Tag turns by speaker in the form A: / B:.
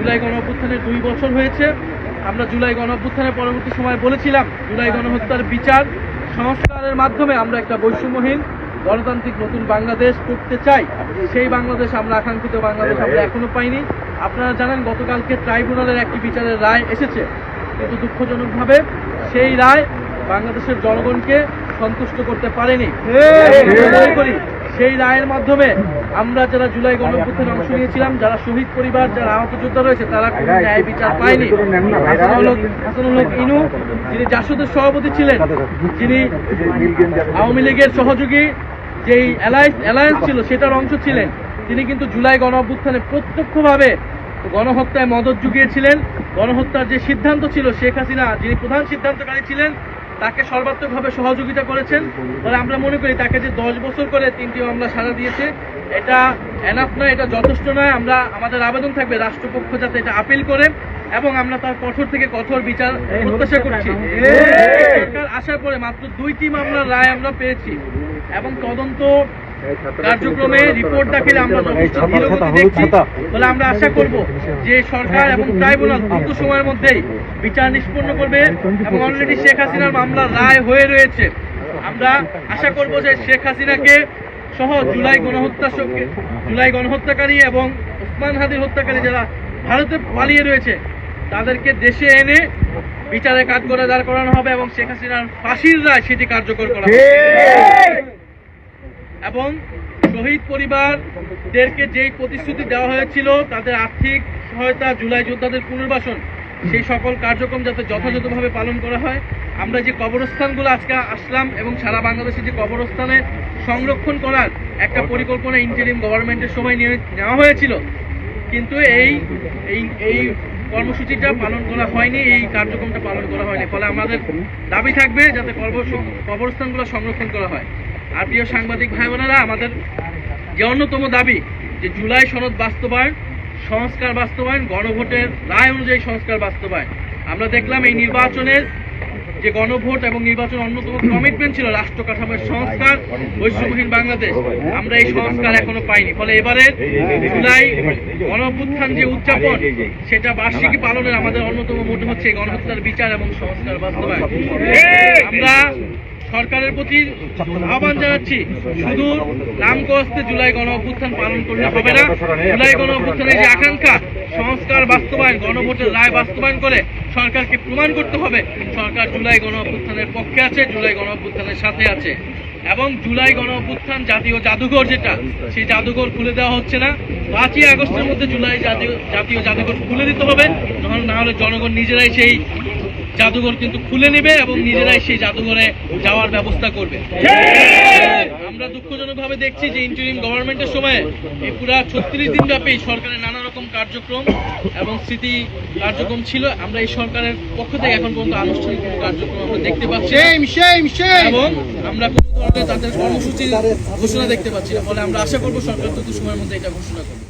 A: জুলাই গণঅভ্যুত্থানের 2 বছর হয়েছে। আমরা জুলাই গণঅভ্যুত্থানের পরবর্তী সময় বলেছিলাম জুলাই গণহত্যার বিচার সংস্কারের মাধ্যমে আমরা একটা বৈষম্যহীন গণতান্ত্রিক নতুন বাংলাদেশ করতে চাই। সেই বাংলাদেশ আমরা আকাঙ্ক্ষিত বাংলাদেশ আমরা এখনো পাইনি। আপনারা জানেন গতকালকে ট্রাইব্যুনালের একটি বিচারের রায় এসেছে, কিন্তু দুঃখজনকভাবে সেই রায় বাংলাদেশের জনগণকে সন্তুষ্ট করতে পারেনি। মনে করি সেই রায়ের মাধ্যমে আমরা যারা জুলাই গণঅভ্যুত্থানে অংশ নিয়েছিলাম, যারা শহীদ পরিবার, যারা আহত যোদ্ধা রয়েছে, তারা কোনো ন্যায় বিচার পায়নি। হাসানুল হক ইনু, যিনি জাসদের সভাপতি ছিলেন, যিনি আওয়ামী লীগের সহযোগী যেই অ্যালায়েন্স ছিল সেটার অংশ ছিলেন, তিনি কিন্তু জুলাই গণঅভ্যুত্থানে প্রত্যক্ষভাবে গণহত্যায় মদত জুগিয়েছিলেন। গণহত্যার যে সিদ্ধান্ত ছিল, শেখ হাসিনা যিনি প্রধান সিদ্ধান্তকারী ছিলেন, তাকে সর্বাত্মকভাবে সহযোগিতা করেছেন। ফলে আমরা মনে করি তাকে যে 10 বছর করে 3টি মামলা সাজা দিয়েছে, এটা এনাফ নয়, এটা যথেষ্ট নয়। আমাদের আবেদন থাকবে রাষ্ট্রপক্ষ যাতে এটা আপিল করে, এবং আমরা তার কঠোর থেকে কঠোর বিচার প্রত্যাশা করছি। সরকার আসার পরে মাত্র 2টি মামলার রায় আমরা পেয়েছি, এবং তদন্ত কার্যক্রমে রিপোর্ট দাখিলে আমরা যথেষ্ট ধীরগতি দেখছি। ফলে আমরা আশা করব যে সরকার এবং ট্রাইব্যুনাল দ্রুত সময়ের মধ্যেই বিচার নিষ্পন্ন করবে, এবং অলরেডি শেখ হাসিনার মামলার রায় হয়ে রয়েছে। আমরা আশা করব যে শেখ হাসিনাকে সহ জুলাই গণহত্যাকারী এবং ওসমান হাদির হত্যাকারী যারা ভারতে পালিয়ে রয়েছে, তাদেরকে দেশে এনে বিচারে কাঠগড়ে দাঁড় করানো হবে, এবং শেখ হাসিনার ফাঁসির রায় সেটি কার্যকর করা হবে। এবং শহীদ পরিবারদেরকে যেই প্রতিশ্রুতি দেওয়া হয়েছিল, তাদের আর্থিক সহায়তা, জুলাই যোদ্ধাদের পুনর্বাসন, সেই সকল কার্যক্রম যাতে যথাযথভাবে পালন করা হয়। আমরা যে কবরস্থানগুলো আজকে আসলাম, এবং সারা বাংলাদেশে যে কবরস্থানে সংরক্ষণ করার একটা পরিকল্পনা ইন্টারিম গভর্নমেন্টের সময় নেওয়া হয়েছিল, কিন্তু এই কর্মসূচিটা পালন করা হয়নি, এই কার্যক্রমটা পালন করা হয়নি। ফলে আমাদের দাবি থাকবে যাতে কবরস্থানগুলো সংরক্ষণ করা হয়। আর প্রিয় সাংবাদিক ভাই বোনেরা, আমাদের যে অন্যতম দাবি যে জুলাই সনদ বাস্তবায়ন, সংস্কার বাস্তবায়ন, গণভোটের রায় অনুযায়ী সংস্কার বাস্তবায়ন। আমরা দেখলাম এই নির্বাচনের যে গণভোট এবং নির্বাচন অন্যতম কমিটমেন্ট ছিল রাষ্ট্র কাঠামোর সংস্কার, বৈষম্যহীন বাংলাদেশ, আমরা এই সংস্কার এখনো পাইনি। ফলে এবারের জুলাই গণঅভ্যুত্থান যে উদযাপন, সেটা বার্ষিকী পালনের আমাদের অন্যতম মোটো হচ্ছে গণহত্যার বিচার এবং সংস্কার বাস্তবায়ন। আমরা সরকারের প্রতি আহ্বান জানাচ্ছি, শুধু নামকস্তে জুলাই গণঅভ্যুত্থান পালন করলে হবে না। জুলাই গণঅভ্যুত্থানের যে আকাঙ্ক্ষা, সংস্কার বাস্তবায়ন, গণভোটের রায় বাস্তবায়ন করে সরকারকে প্রমাণ করতে হবে সরকার জুলাই গণঅভ্যুত্থানের পক্ষে আছে, জুলাই গণঅভ্যুত্থানের সাথে আছে। এবং জুলাই গণঅভ্যুত্থান জাতীয় জাদুঘর যেটা, সেই জাদুঘর খুলে দেওয়া হচ্ছে না। 5ই আগস্টের মধ্যে জুলাই জাতীয় জাদুঘর খুলে দিতে হবে, না হলে জনগণ নিজেরাই সেই জাদুঘর কিন্তু খুলে নেবে এবং নিজেরাই সেই জাদুঘরে যাওয়ার ব্যবস্থা করবে। আমরা দুঃখজনকভাবে দেখছি যে ইন্টারিম গভর্নমেন্টের সময় এই পুরা 36 দিন ব্যাপী সরকারের নানা রকম কার্যক্রম এবং স্মৃতি কার্যক্রম ছিল। আমরা এই সরকারের পক্ষ থেকে এখন পর্যন্ত আনুষ্ঠানিক কোনো কার্যক্রম আমরা দেখতে পাচ্ছি এবং আমরা কোনো ধরনের তাদের কর্মসূচির ঘোষণা দেখতে পাচ্ছি না। ফলে আমরা আশা করবো সরকার দ্রুত সময়ের মধ্যে এটা ঘোষণা করবে।